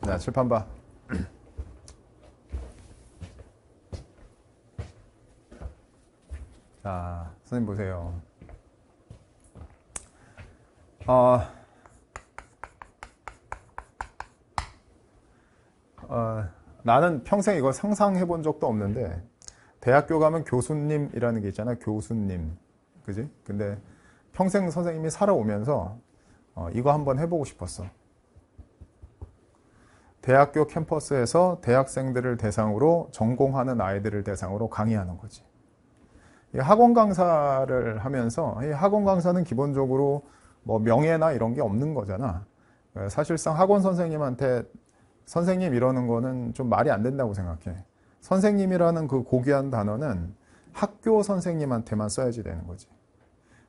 자, 칠판 봐. 자, 선생님 보세요. 어, 나는 평생 이거 상상해 본 적도 없는데, 대학교 가면 교수님이라는 게 있잖아. 교수님. 그지? 근데 평생 선생님이 살아오면서 이거 한번 해보고 싶었어. 대학교 캠퍼스에서 대학생들을 대상으로 전공하는 아이들을 대상으로 강의하는 거지. 학원 강사를 하면서 이 학원 강사는 기본적으로 뭐 명예나 이런 게 없는 거잖아. 사실상 학원 선생님한테 선생님 이러는 거는 좀 말이 안 된다고 생각해. 선생님이라는 그 고귀한 단어는 학교 선생님한테만 써야지 되는 거지.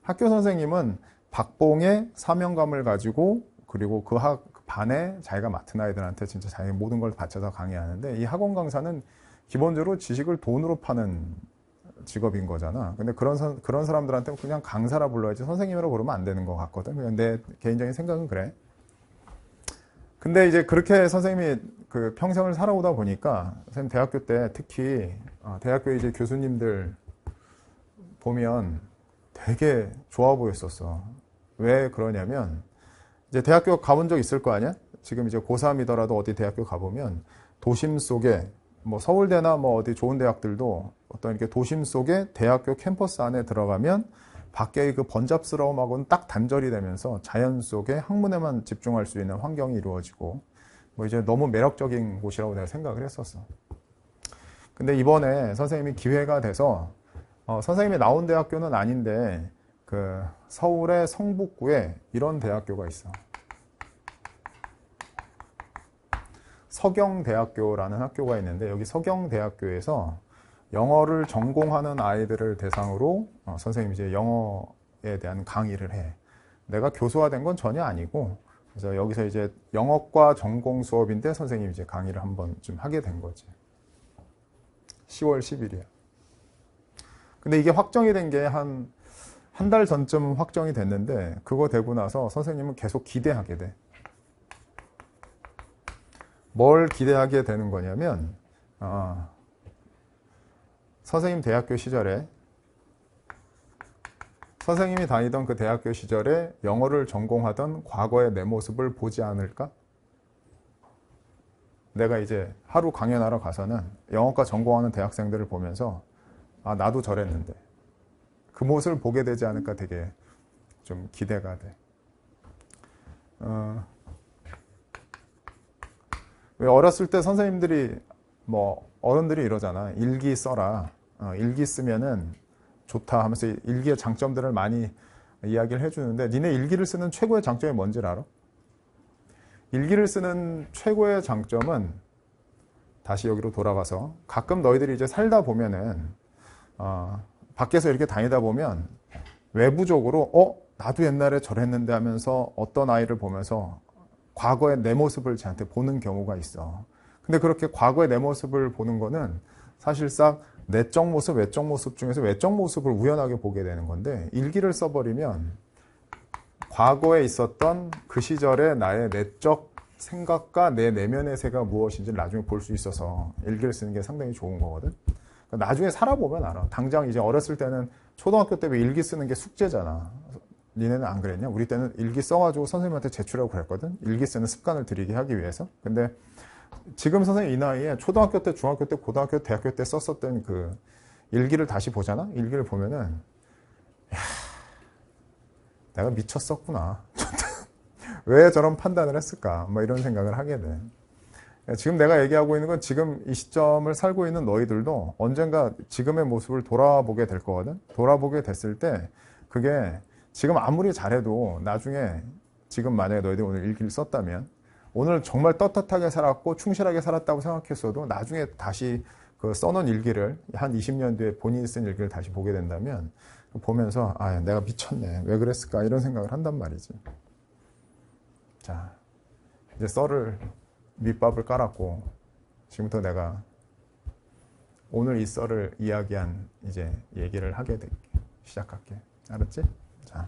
학교 선생님은 박봉의 사명감을 가지고 그리고 그 반에 자기가 맡은 아이들한테 진짜 자기 모든 걸 바쳐서 강의하는데, 이 학원 강사는 기본적으로 지식을 돈으로 파는 직업인 거잖아. 근데 그런 사람들한테 그냥 강사라 불러야지 선생님이라고 부르면 안 되는 것 같거든. 그냥 내 개인적인 생각은 그래. 근데 이제 그렇게 선생님이 그 평생을 살아오다 보니까, 선생님 대학교 때 특히 대학교 이제 교수님들 보면 되게 좋아 보였었어. 왜 그러냐면, 이제 대학교 가본 적 있을 거 아니야? 지금 이제 고3이더라도 어디 대학교 가보면 도심 속에 뭐 서울대나 뭐 어디 좋은 대학들도 어떤 이렇게 도심 속에 대학교 캠퍼스 안에 들어가면 밖의 그 번잡스러움하고는 딱 단절이 되면서 자연 속에 학문에만 집중할 수 있는 환경이 이루어지고, 뭐 이제 너무 매력적인 곳이라고 내가 생각을 했었어. 근데 이번에 선생님이 기회가 돼서 선생님이 나온 대학교는 아닌데 그 서울의 성북구에 이런 대학교가 있어. 서경대학교라는 학교가 있는데, 여기 서경대학교에서 영어를 전공하는 아이들을 대상으로 선생님이 이제 영어에 대한 강의를 해. 내가 교수화된 건 전혀 아니고, 그래서 여기서 이제 영어과 전공 수업인데 선생님이 이제 강의를 한번 좀 하게 된 거지. 10월 10일이야. 근데 이게 확정이 된 게 한 달 전쯤 확정이 됐는데, 그거 되고 나서 선생님은 계속 기대하게 돼. 뭘 기대하게 되는 거냐면, 선생님 대학교 시절에, 선생님이 다니던 그 대학교 시절에 영어를 전공하던 과거의 내 모습을 보지 않을까? 내가 이제 하루 강연하러 가서는 영어과 전공하는 대학생들을 보면서 나도 저랬는데 그 모습을 보게 되지 않을까 되게 좀 기대가 돼. 왜 어렸을 때 선생님들이 뭐 어른들이 이러잖아. 일기 써라. 일기 쓰면은 좋다 하면서 일기의 장점들을 많이 이야기를 해주는데, 니네 일기를 쓰는 최고의 장점이 뭔지 알아? 일기를 쓰는 최고의 장점은, 다시 여기로 돌아가서, 가끔 너희들이 이제 살다 보면은 밖에서 이렇게 다니다 보면 외부적으로 나도 옛날에 저랬는데 하면서 어떤 아이를 보면서 과거의 내 모습을 쟤한테 보는 경우가 있어. 근데 그렇게 과거의 내 모습을 보는 거는 사실상 내적 모습, 외적 모습 중에서 외적 모습을 우연하게 보게 되는 건데, 일기를 써버리면 과거에 있었던 그 시절의 나의 내적 생각과 내 내면의 세가 무엇인지 나중에 볼 수 있어서 일기를 쓰는 게 상당히 좋은 거거든. 그러니까 나중에 살아보면 알아. 당장 이제 어렸을 때는 초등학교 때 일기 쓰는 게 숙제잖아. 니네는 안 그랬냐? 우리 때는 일기 써가지고 선생님한테 제출하고 그랬거든. 일기 쓰는 습관을 들이게 하기 위해서. 근데 지금 선생님 이 나이에 초등학교 때, 중학교 때, 고등학교, 대학교 때 썼었던 그 일기를 다시 보잖아? 일기를 보면은, 야, 내가 미쳤었구나. 왜 저런 판단을 했을까? 뭐 이런 생각을 하게 돼. 지금 내가 얘기하고 있는 건 지금 이 시점을 살고 있는 너희들도 언젠가 지금의 모습을 돌아보게 될 거거든? 돌아보게 됐을 때 그게 지금 아무리 잘해도 나중에, 지금 만약에 너희들이 오늘 일기를 썼다면, 오늘 정말 떳떳하게 살았고 충실하게 살았다고 생각했어도 나중에 다시 그 써놓은 일기를 한 20년 뒤에 본인이 쓴 일기를 다시 보게 된다면, 보면서 내가 미쳤네, 왜 그랬을까, 이런 생각을 한단 말이지. 자, 이제 썰을 밑밥을 깔았고, 지금부터 내가 오늘 이 썰을 이야기한 이제 얘기를 하게 될게. 시작할게. 알았지? 자,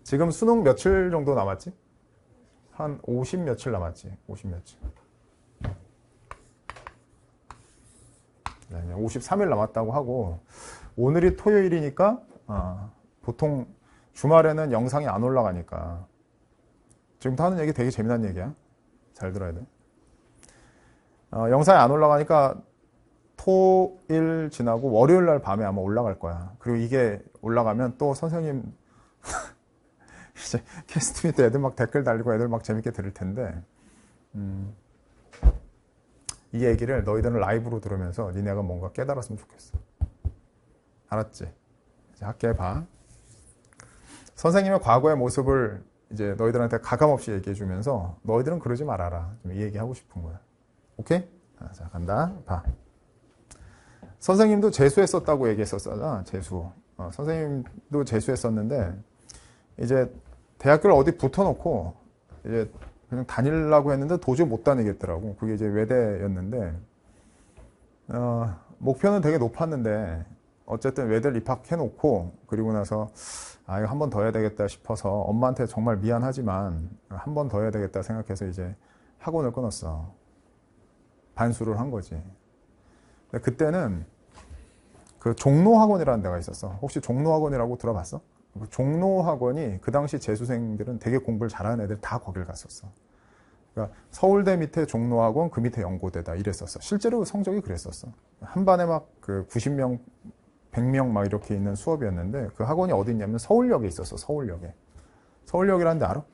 지금 수능 며칠 정도 남았지? 한 50 며칠 남았지. 50 며칠. 53일 남았다고 하고, 오늘이 토요일이니까 보통 주말에는 영상이 안 올라가니까, 지금부터 하는 얘기 되게 재미난 얘기야. 잘 들어야 돼. 영상이 안 올라가니까 토일 지나고 월요일 날 밤에 아마 올라갈 거야. 그리고 이게 올라가면 또 선생님 이제 캐스트 밑에 애들 막 댓글 달리고 애들 막 재밌게 들을 텐데, 이 얘기를 너희들은 라이브로 들으면서 니네가 뭔가 깨달았으면 좋겠어. 알았지? 이제 학교에 봐. 선생님의 과거의 모습을 이제 너희들한테 가감없이 얘기해 주면서 너희들은 그러지 말아라. 좀 이 얘기하고 싶은 거야. 오케이? 자, 간다. 봐. 선생님도 재수했었다고 얘기했었잖아. 재수. 선생님도 재수했었는데 이제 대학교를 어디 붙어놓고 이제 그냥 다니려고 했는데 도저히 못 다니겠더라고. 그게 이제 외대였는데 목표는 되게 높았는데 어쨌든 외대를 입학해놓고 그리고 나서 이거 한 번 더 해야 되겠다 싶어서 엄마한테 정말 미안하지만 한 번 더 해야 되겠다 생각해서 이제 학원을 끊었어. 반수를 한 거지. 근데 그때는 그 종로학원이라는 데가 있었어. 혹시 종로학원이라고 들어봤어? 종로학원이 그 당시 재수생들은 되게 공부를 잘하는 애들 다 거길 갔었어. 그러니까 서울대 밑에 종로학원, 그 밑에 연고대다 이랬었어. 실제로 성적이 그랬었어. 한 반에 막 그 90명, 100명 막 이렇게 있는 수업이었는데 그 학원이 어디 있냐면 서울역에 있었어. 서울역에. 서울역이라는 데 알아?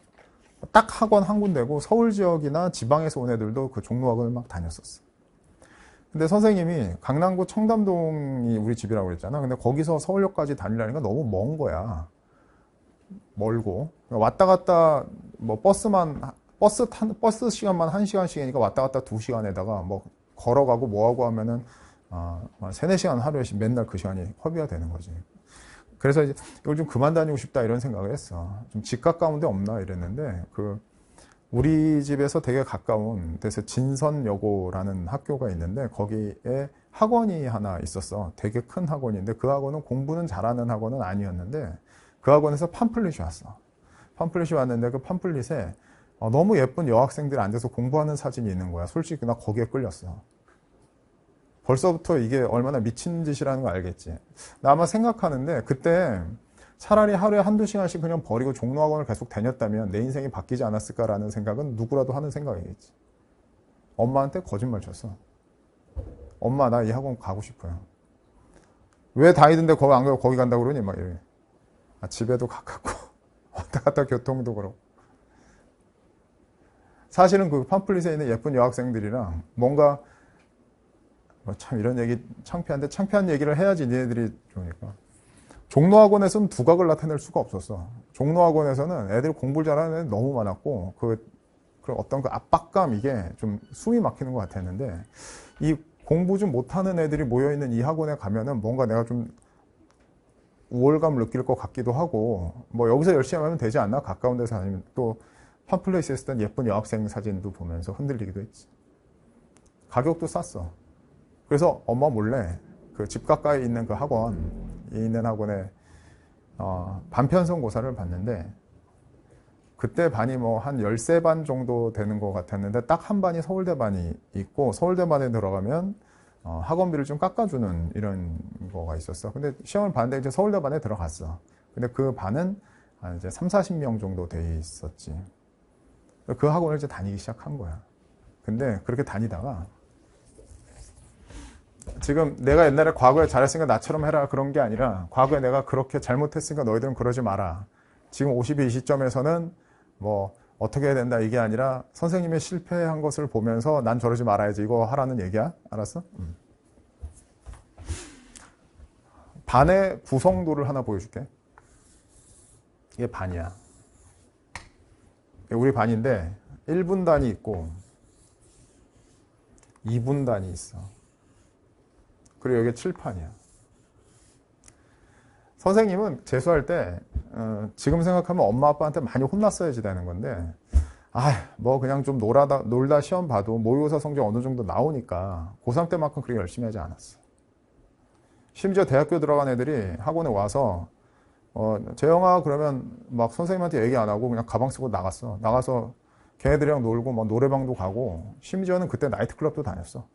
딱 학원 한 군데고 서울 지역이나 지방에서 온 애들도 그 종로학원을 막 다녔었어. 근데 선생님이 강남구 청담동이 우리 집이라고 그랬잖아. 근데 거기서 서울역까지 다니려니까 너무 먼 거야. 멀고. 왔다 갔다 뭐 버스 시간만 1시간씩이니까 왔다 갔다 2시간에다가 뭐 걸어가고 뭐하고 하면은 3, 4시간 하루에 맨날 그 시간이 허비가 되는 거지. 그래서 이제 이걸 좀 그만 다니고 싶다 이런 생각을 했어. 좀 집 가까운 데 없나 이랬는데 우리 집에서 되게 가까운 데서 진선여고라는 학교가 있는데 거기에 학원이 하나 있었어. 되게 큰 학원인데 그 학원은 공부는 잘하는 학원은 아니었는데 그 학원에서 팜플릿이 왔어. 팜플릿이 왔는데 그 팜플릿에 너무 예쁜 여학생들이 앉아서 공부하는 사진이 있는 거야. 솔직히 나 거기에 끌렸어. 벌써부터 이게 얼마나 미친 짓이라는 거 알겠지. 나 아마 생각하는데 그때 차라리 하루에 1~2시간씩 그냥 버리고 종로학원을 계속 다녔다면 내 인생이 바뀌지 않았을까라는 생각은 누구라도 하는 생각이겠지. 엄마한테 거짓말 쳤어. 엄마, 나 이 학원 가고 싶어요. 왜 다니던데 거기 안 가고 거기 간다고 그러니? 막 이래. 집에도 가깝고 왔다 갔다 교통도 그렇고. 사실은 그 팜플릿에 있는 예쁜 여학생들이랑 뭔가 참 이런 얘기 창피한데 창피한 얘기를 해야지 니네들이 좋으니까. 종로학원에서는 두각을 나타낼 수가 없었어. 종로학원에서는 애들 공부를 잘하는 애들 너무 많았고 그 어떤 그 압박감 이게 좀 숨이 막히는 것 같았는데 이 공부 좀 못하는 애들이 모여있는 이 학원에 가면은 뭔가 내가 좀 우월감을 느낄 것 같기도 하고 뭐 여기서 열심히 하면 되지 않나? 가까운 데서 아니면 또 팜플렛에 쓰던 예쁜 여학생 사진도 보면서 흔들리기도 했지. 가격도 쌌어. 그래서 엄마 몰래 그 집 가까이 있는 그 학원에 반편성고사를 봤는데 그때 반이 뭐 한 13반 정도 되는 것 같았는데 딱 한 반이 서울대 반이 있고 서울대 반에 들어가면 학원비를 좀 깎아주는 이런 거가 있었어. 근데 시험을 봤는데 이제 서울대 반에 들어갔어. 근데 그 반은 한 이제 30~40명 정도 돼 있었지. 그 학원을 이제 다니기 시작한 거야. 근데 그렇게 다니다가 지금 내가 옛날에 과거에 잘했으니까 나처럼 해라 그런 게 아니라 과거에 내가 그렇게 잘못했으니까 너희들은 그러지 마라. 지금 52 시점에서는 뭐 어떻게 해야 된다 이게 아니라 선생님의 실패한 것을 보면서 난 저러지 말아야지 이거 하라는 얘기야. 알았어? 반의 구성도를 하나 보여줄게. 이게 반이야. 우리 반인데 1분단이 있고 2분단이 있어. 그리고 여기 칠판이야. 선생님은 재수할 때 지금 생각하면 엄마 아빠한테 많이 혼났어야지 되는 건데 뭐 그냥 좀 놀다 시험 봐도 모의고사 성적 어느 정도 나오니까 고3 때만큼 그렇게 열심히 하지 않았어. 심지어 대학교 들어간 애들이 학원에 와서 재영아 그러면 막 선생님한테 얘기 안 하고 그냥 가방 쓰고 나갔어. 나가서 걔네들이랑 놀고 뭐 노래방도 가고 심지어는 그때 나이트클럽도 다녔어.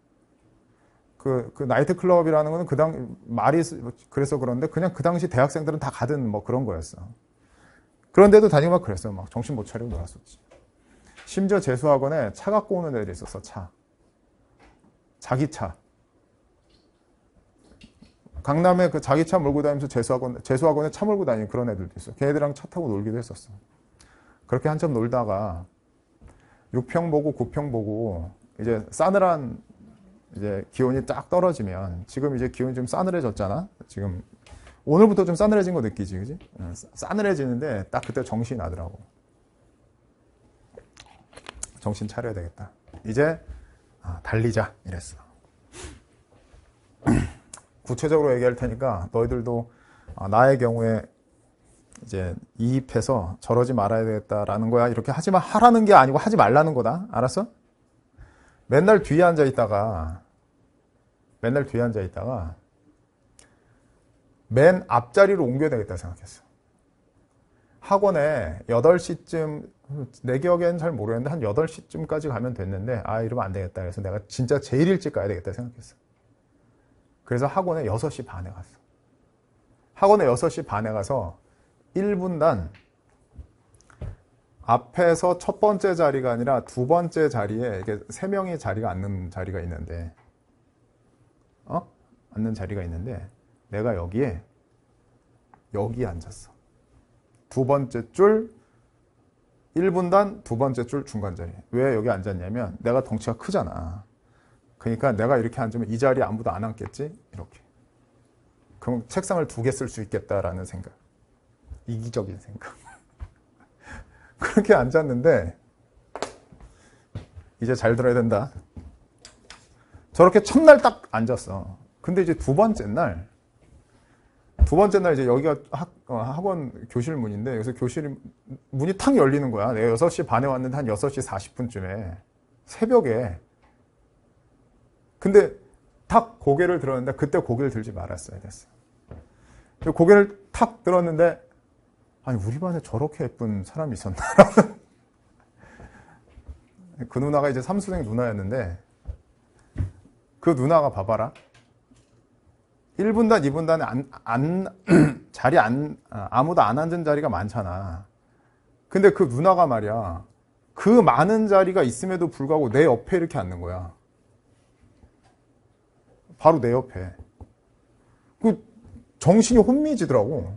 그 나이트클럽이라는 거는 말이 그래서 그런데 그냥 그 당시 대학생들은 다 가든 뭐 그런 거였어. 그런데도 다니고 막 그랬어. 막 정신 못 차리고 놀았었지. 심지어 재수학원에 차 갖고 오는 애들이 있었어. 자기 차. 강남에 그 자기 차 몰고 다니면서 재수학원에 차 몰고 다니는 그런 애들도 있어. 걔네들이랑 차 타고 놀기도 했었어. 그렇게 한참 놀다가 6평 보고 9평 보고 이제 싸늘한 이제 기온이 딱 떨어지면 지금 이제 기온이 좀 싸늘해졌잖아. 지금 오늘부터 좀 싸늘해진 거 느끼지, 그지? 싸늘해지는데 딱 그때 정신이 나더라고. 정신 차려야 되겠다. 이제 달리자 이랬어. 구체적으로 얘기할 테니까 너희들도 나의 경우에 이제 이입해서 저러지 말아야 되겠다라는 거야. 이렇게 하라는 게 아니고 하지 말라는 거다. 알았어? 맨날 뒤에 앉아 있다가 맨 앞자리로 옮겨야 되겠다 생각했어. 학원에 8시쯤, 내 기억에는 잘 모르겠는데 한 8시쯤까지 가면 됐는데 이러면 안 되겠다. 그래서 내가 진짜 제일 일찍 가야 되겠다 생각했어. 그래서 학원에 6시 반에 갔어. 학원에 6시 반에 가서 1분단 앞에서 첫 번째 자리가 아니라 두 번째 자리에 이게 3명이 자리가 앉는 자리가 있는데 앉는 자리가 있는데 내가 여기에 앉았어. 두 번째 줄 1분단 두 번째 줄 중간 자리. 왜 여기 앉았냐면 내가 덩치가 크잖아. 그러니까 내가 이렇게 앉으면 이 자리에 아무도 안 앉겠지? 이렇게. 그럼 책상을 2개 쓸 수 있겠다라는 생각. 이기적인 생각. 그렇게 앉았는데 이제 잘 들어야 된다. 저렇게 첫날 딱 앉았어. 근데 이제 두 번째 날 이제 여기가 학원 교실 문인데 여기서 교실 문이 탁 열리는 거야. 내가 6시 반에 왔는데 한 6시 40분쯤에 새벽에. 근데 탁 고개를 들었는데 그때 고개를 들지 말았어야 됐어. 고개를 탁 들었는데 아니 우리 반에 저렇게 예쁜 사람이 있었나? 그 누나가 이제 삼수생 누나였는데 그 누나가 봐봐라. 1분단, 2분단에 자리 아무도 안 앉은 자리가 많잖아. 근데 그 누나가 말이야. 그 많은 자리가 있음에도 불구하고 내 옆에 이렇게 앉는 거야. 바로 내 옆에. 그 정신이 혼미해지더라고.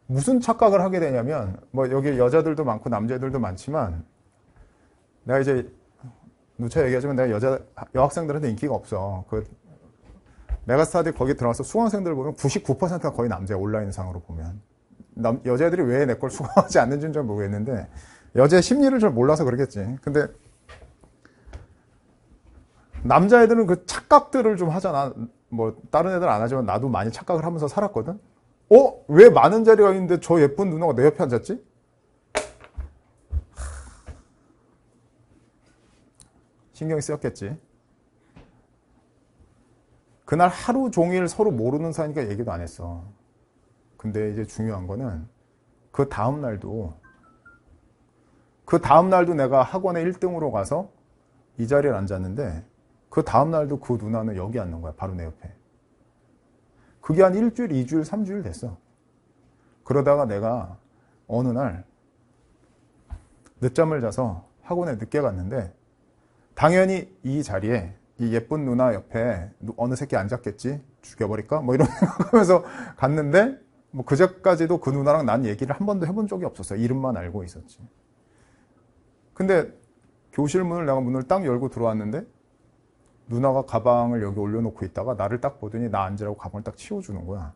무슨 착각을 하게 되냐면 뭐 여기 여자들도 많고 남자들도 많지만 내가 이제 누차 얘기하지만 내가 여학생들한테 인기가 없어. 그 메가스타디 거기 들어가서 수강생들 보면 99%가 거의 남자야. 온라인상으로 보면. 여자애들이 왜 내 걸 수강하지 않는지는 잘 모르겠는데 여자의 심리를 잘 몰라서 그러겠지. 근데 남자애들은 그 착각들을 좀 하잖아. 뭐 다른 애들 안 하지만 나도 많이 착각을 하면서 살았거든. 왜 많은 자리가 있는데 저 예쁜 누나가 내 옆에 앉았지? 신경이 쓰였겠지. 그날 하루 종일 서로 모르는 사이니까 얘기도 안 했어. 근데 이제 중요한 거는 그 다음 날도 내가 학원에 1등으로 가서 이 자리에 앉았는데 그 다음 날도 그 누나는 여기 앉는 거야. 바로 내 옆에. 그게 한 1주일, 2주일, 3주일 됐어. 그러다가 내가 어느 날 늦잠을 자서 학원에 늦게 갔는데 당연히 이 자리에 이 예쁜 누나 옆에 어느 새끼 앉았겠지? 죽여버릴까? 뭐 이런 생각하면서 갔는데 뭐 그제까지도 그 누나랑 난 얘기를 한 번도 해본 적이 없었어요. 이름만 알고 있었지. 근데 교실 내가 문을 딱 열고 들어왔는데 누나가 가방을 여기 올려놓고 있다가 나를 딱 보더니 나 앉으라고 가방을 딱 치워주는 거야.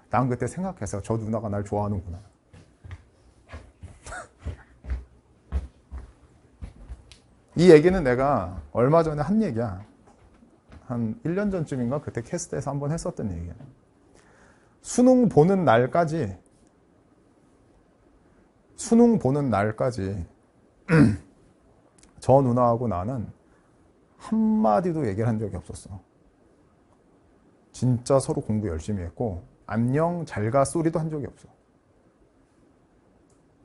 난 그때 생각해서 저 누나가 날 좋아하는구나. 이 얘기는 내가 얼마 전에 한 얘기야. 한 1년 전쯤인가 그때 캐스트에서 한번 했었던 얘기야. 수능 보는 날까지 저 누나하고 나는 한마디도 얘기를 한 적이 없었어. 진짜 서로 공부 열심히 했고 안녕 잘 가 소리도 한 적이 없어.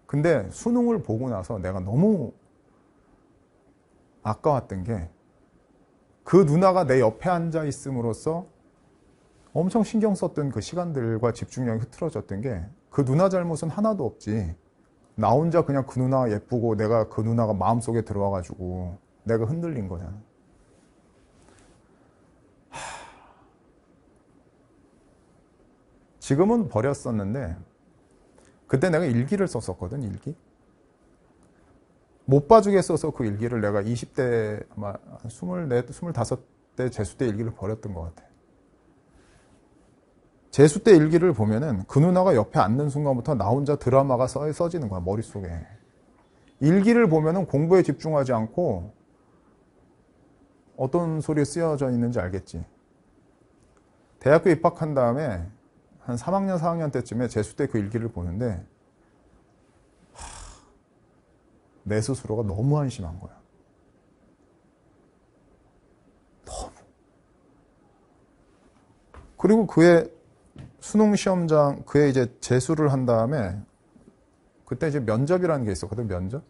근데 수능을 보고 나서 내가 너무 아까웠던 게 그 누나가 내 옆에 앉아 있음으로써 엄청 신경 썼던 그 시간들과 집중력이 흐트러졌던 게 그 누나 잘못은 하나도 없지. 나 혼자 그냥 그 누나 예쁘고 내가 그 누나가 마음속에 들어와가지고 내가 흔들린 거잖아. 지금은 버렸었는데 그때 내가 일기를 썼었거든. 일기. 못 봐주게 써서 그 일기를 내가 20대 아마 24, 25대 재수 때 일기를 버렸던 것 같아. 재수 때 일기를 보면은 그 누나가 옆에 앉는 순간부터 나 혼자 드라마가 써지는 거야, 머릿속에. 일기를 보면은 공부에 집중하지 않고 어떤 소리에 쓰여져 있는지 알겠지. 대학교 입학한 다음에 한 3학년, 4학년 때쯤에 재수 때 그 일기를 보는데 내 스스로가 너무 한심한 거야. 너무. 그리고 그의 수능 시험장, 그의 이제 재수를 한 다음에 그때 이제 면접이라는 게 있었거든, 면접.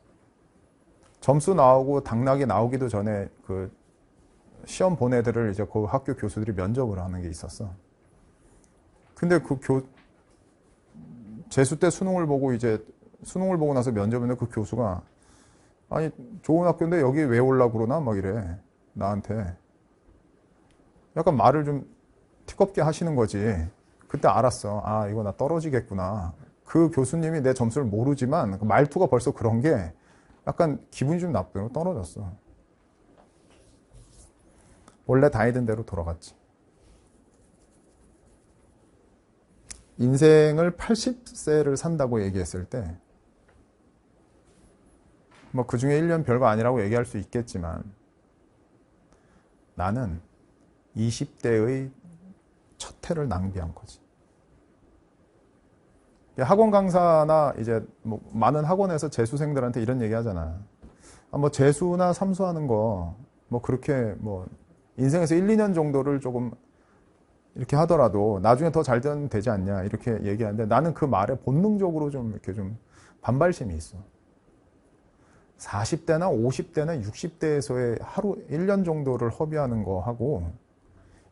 점수 나오고 당락이 나오기도 전에 그 시험 본 애들을 이제 그 학교 교수들이 면접을 하는 게 있었어. 근데 그 재수 때 수능을 보고 나서 면접인데 그 교수가 아니 좋은 학교인데 여기 왜 오려고 그러나 막 이래 나한테. 약간 말을 좀 티껍게 하시는 거지. 그때 알았어. 아 이거 나 떨어지겠구나. 그 교수님이 내 점수를 모르지만 그 말투가 벌써 그런 게 약간 기분이 좀 나쁘고 떨어졌어. 원래 다니던 대로 돌아갔지. 인생을 80세를 산다고 얘기했을 때 뭐 그 중에 1년 별거 아니라고 얘기할 수 있겠지만 나는 20대의 첫 해를 낭비한 거지. 학원 강사나 이제 뭐 많은 학원에서 재수생들한테 이런 얘기 하잖아. 뭐 재수나 삼수하는 거 뭐 그렇게 뭐 인생에서 1, 2년 정도를 조금 이렇게 하더라도 나중에 더 잘 되지 않냐 이렇게 얘기하는데 나는 그 말에 본능적으로 좀 이렇게 좀 반발심이 있어. 40대나 50대나 60대에서의 하루 1년 정도를 허비하는 거하고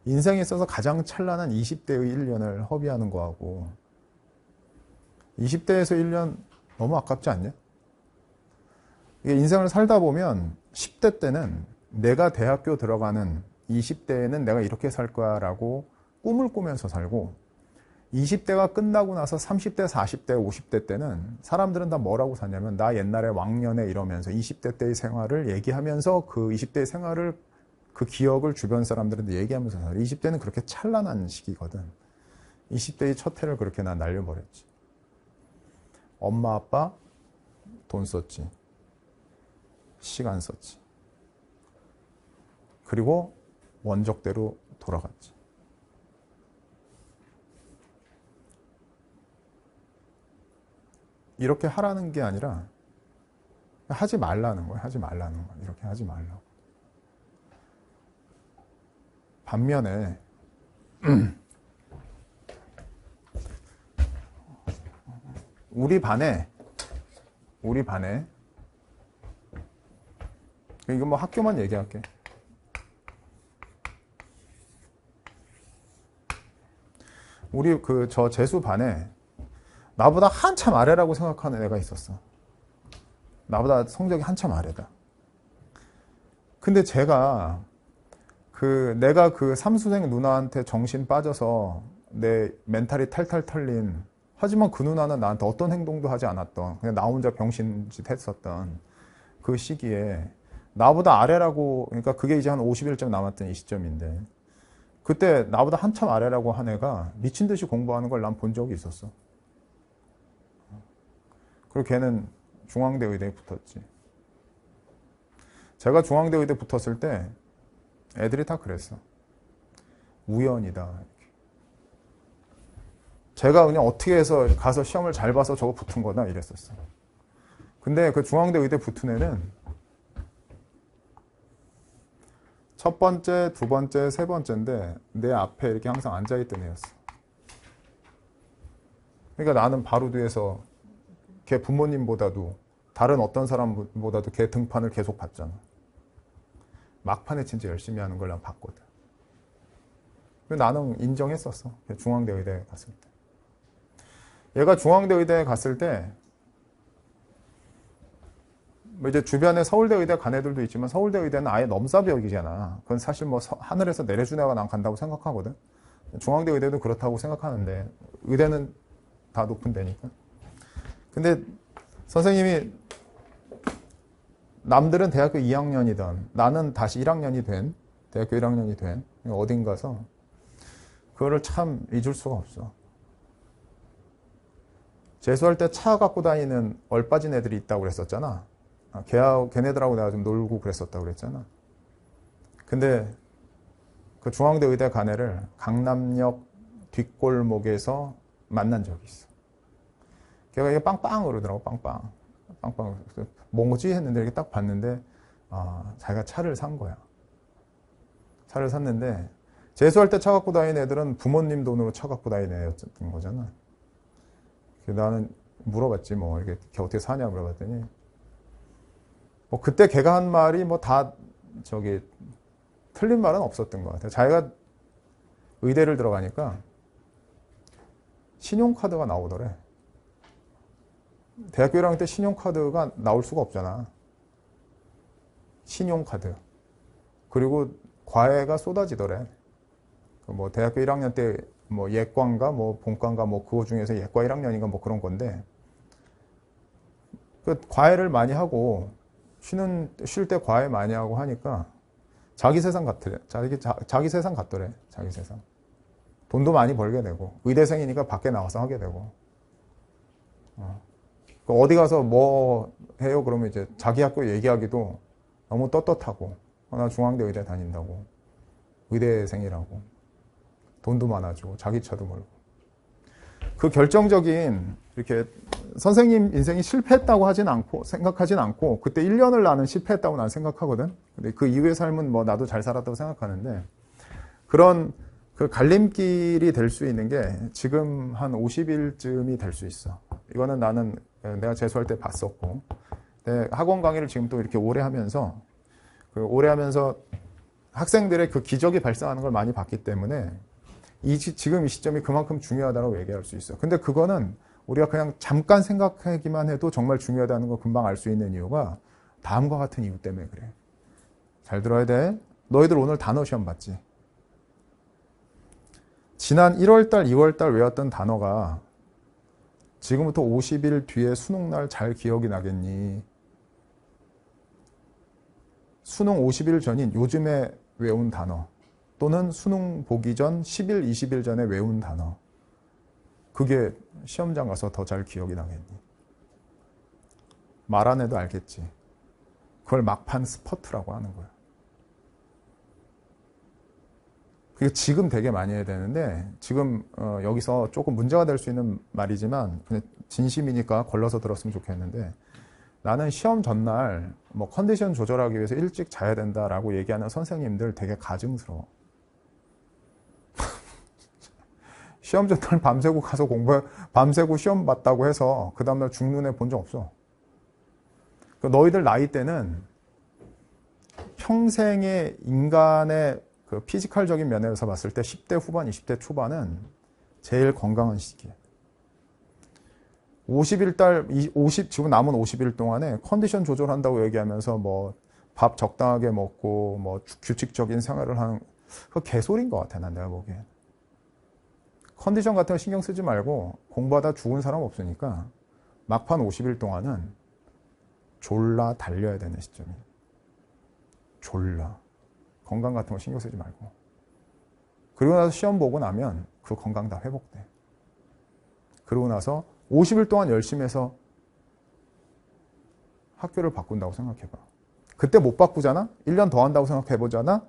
인생에 있어서 가장 찬란한 20대의 1년을 허비하는 거하고 20대에서 1년 너무 아깝지 않냐? 이게 인생을 살다 보면 10대 때는 내가 대학교 들어가는 20대에는 내가 이렇게 살 거야 라고 꿈을 꾸면서 살고 20대가 끝나고 나서 30대, 40대, 50대 때는 사람들은 다 뭐라고 사냐면 나 옛날에 왕년에 이러면서 20대 때의 생활을 얘기하면서 그 20대의 생활을 그 기억을 주변 사람들한테 얘기하면서 살아. 20대는 그렇게 찬란한 시기거든. 20대의 첫 해를 그렇게 난 날려버렸지. 엄마 아빠 돈 썼지. 시간 썼지. 그리고 원적대로 돌아갔지. 이렇게 하라는 게 아니라 하지 말라는 거야. 하지 말라는 거야. 이렇게 하지 말라고. 반면에 우리 반에 이거 뭐 학교만 얘기할게. 우리 저 재수 반에 나보다 한참 아래라고 생각하는 애가 있었어. 나보다 성적이 한참 아래다. 근데 내가 그 삼수생 누나한테 정신 빠져서 내 멘탈이 탈탈 털린, 하지만 그 누나는 나한테 어떤 행동도 하지 않았던, 그냥 나 혼자 병신짓 했었던 그 시기에 나보다 아래라고, 그러니까 그게 이제 한 51점 남았던 이 시점인데 그때 나보다 한참 아래라고 한 애가 미친 듯이 공부하는 걸 난 본 적이 있었어. 그리고 걔는 중앙대 의대에 붙었지. 제가 중앙대 의대 붙었을 때 애들이 다 그랬어. 우연이다. 제가 그냥 어떻게 해서 가서 시험을 잘 봐서 저거 붙은 거다 이랬었어. 근데 그 중앙대 의대 붙은 애는 첫 번째, 두 번째, 세 번째인데 내 앞에 이렇게 항상 앉아있던 애였어. 그러니까 나는 바로 뒤에서 걔 부모님보다도 다른 어떤 사람보다도 걔 등판을 계속 봤잖아. 막판에 진짜 열심히 하는 걸 난 봤거든. 나는 인정했었어. 중앙대 의대에 갔을 때. 얘가 중앙대 의대에 갔을 때, 뭐 이제 주변에 서울대 의대 간 애들도 있지만 서울대 의대는 아예 넘사벽이잖아. 그건 사실 뭐 하늘에서 내려준 애가 난 간다고 생각하거든. 중앙대 의대도 그렇다고 생각하는데, 의대는 다 높은 데니까. 근데 선생님이 남들은 대학교 2학년이던 나는 다시 1학년이 된, 대학교 1학년이 된 어딘가서 그거를 참 잊을 수가 없어. 재수할 때 차 갖고 다니는 얼빠진 애들이 있다고 그랬었잖아. 걔네들하고 내가 좀 놀고 그랬었다고 그랬잖아. 근데 그 중앙대 의대 간 애를 강남역 뒷골목에서 만난 적이 있어. 걔가 이게 빵빵 그러더라고, 빵빵. 빵빵. 뭐지? 했는데 이렇게 딱 봤는데, 자기가 차를 산 거야. 차를 샀는데, 재수할 때 차 갖고 다니는 애들은 부모님 돈으로 차 갖고 다니는 애였던 거잖아. 나는 물어봤지, 뭐, 이렇게 걔 어떻게 사냐 물어봤더니, 뭐, 그때 걔가 한 말이 뭐 다, 틀린 말은 없었던 것 같아요. 자기가 의대를 들어가니까, 신용카드가 나오더래. 대학교 1학년 때 신용카드가 나올 수가 없잖아. 신용카드. 그리고 과외가 쏟아지더래. 뭐 대학교 1학년 때 뭐 예과인가 뭐 본과인가 뭐 그거 중에서 예과 1학년인가 뭐 그런 건데 그 과외를 많이 하고 쉴 때 과외 많이 하고 하니까 자기 세상 같더래. 자기 세상 같더래. 자기 세상. 돈도 많이 벌게 되고 의대생이니까 밖에 나가서 하게 되고 어디 가서 뭐 해요? 그러면 이제 자기 학교 얘기하기도 너무 떳떳하고 나 중앙대 의대 다닌다고 의대생이라고 돈도 많아지고 자기 차도 몰고 그 결정적인 이렇게 선생님 인생이 실패했다고 하진 않고 생각하진 않고 그때 1년을 나는 실패했다고 난 생각하거든. 근데 그 이후의 삶은 뭐 나도 잘 살았다고 생각하는데 그런 그 갈림길이 될 수 있는 게 지금 한 50일쯤이 될 수 있어. 이거는 나는 내가 재수할 때 봤었고 내 학원 강의를 지금 또 이렇게 오래 하면서 학생들의 그 기적이 발생하는 걸 많이 봤기 때문에 지금 이 시점이 그만큼 중요하다고 얘기할 수 있어. 근데 그거는 우리가 그냥 잠깐 생각하기만 해도 정말 중요하다는 걸 금방 알 수 있는 이유가 다음과 같은 이유 때문에 그래. 잘 들어야 돼. 너희들 오늘 단어 시험 봤지? 지난 1월달, 2월달 외웠던 단어가 지금부터 50일 뒤에 수능날 잘 기억이 나겠니? 수능 50일 전인 요즘에 외운 단어 또는 수능 보기 전 10일, 20일 전에 외운 단어 그게 시험장 가서 더 잘 기억이 나겠니? 말 안 해도 알겠지. 그걸 막판 스퍼트라고 하는 거야. 그게 지금 되게 많이 해야 되는데 지금 여기서 조금 문제가 될 수 있는 말이지만 그냥 진심이니까 걸러서 들었으면 좋겠는데 나는 시험 전날 뭐 컨디션 조절하기 위해서 일찍 자야 된다라고 얘기하는 선생님들 되게 가증스러워. 시험 전날 밤새고 가서 밤새고 시험 봤다고 해서 그 다음날 죽는 애 본 적 없어. 너희들 나이 때는 평생의 인간의 그 피지컬적인 면에서 봤을 때 10대 후반, 20대 초반은 제일 건강한 시기야. 지금 남은 50일 동안에 컨디션 조절한다고 얘기하면서 뭐 밥 적당하게 먹고 뭐 규칙적인 생활을 하는 그거 개소리인 것 같아, 난 내가 보기엔. 컨디션 같은 거 신경 쓰지 말고 공부하다 죽은 사람 없으니까 막판 50일 동안은 졸라 달려야 되는 시점이에요. 졸라. 건강 같은 거 신경 쓰지 말고. 그리고 나서 시험 보고 나면 그 건강 다 회복돼. 그러고 나서 50일 동안 열심히 해서 학교를 바꾼다고 생각해봐. 그때 못 바꾸잖아? 1년 더 한다고 생각해보잖아?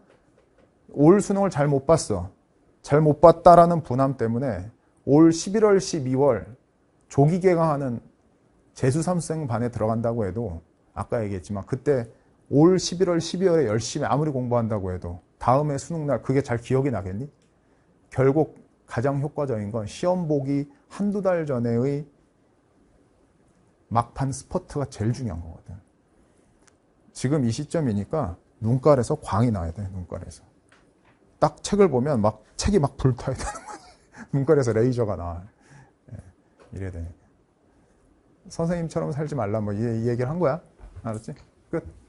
올 수능을 잘 못 봤어. 잘 못 봤다라는 분함 때문에 올 11월, 12월 조기 개강하는 재수3생 반에 들어간다고 해도 아까 얘기했지만 그때 올 11월, 12월에 열심히 아무리 공부한다고 해도 다음에 수능날 그게 잘 기억이 나겠니? 결국 가장 효과적인 건 시험 보기 한두 달 전에의 막판 스퍼트가 제일 중요한 거거든. 지금 이 시점이니까 눈깔에서 광이 나야 돼. 눈깔에서. 딱 책을 보면 막 책이 막 불타야 되는 거야. 눈깔에서 레이저가 나와. 예, 이래야 되니까. 선생님처럼 살지 말라 뭐 이 얘기를 한 거야. 알았지? 끝.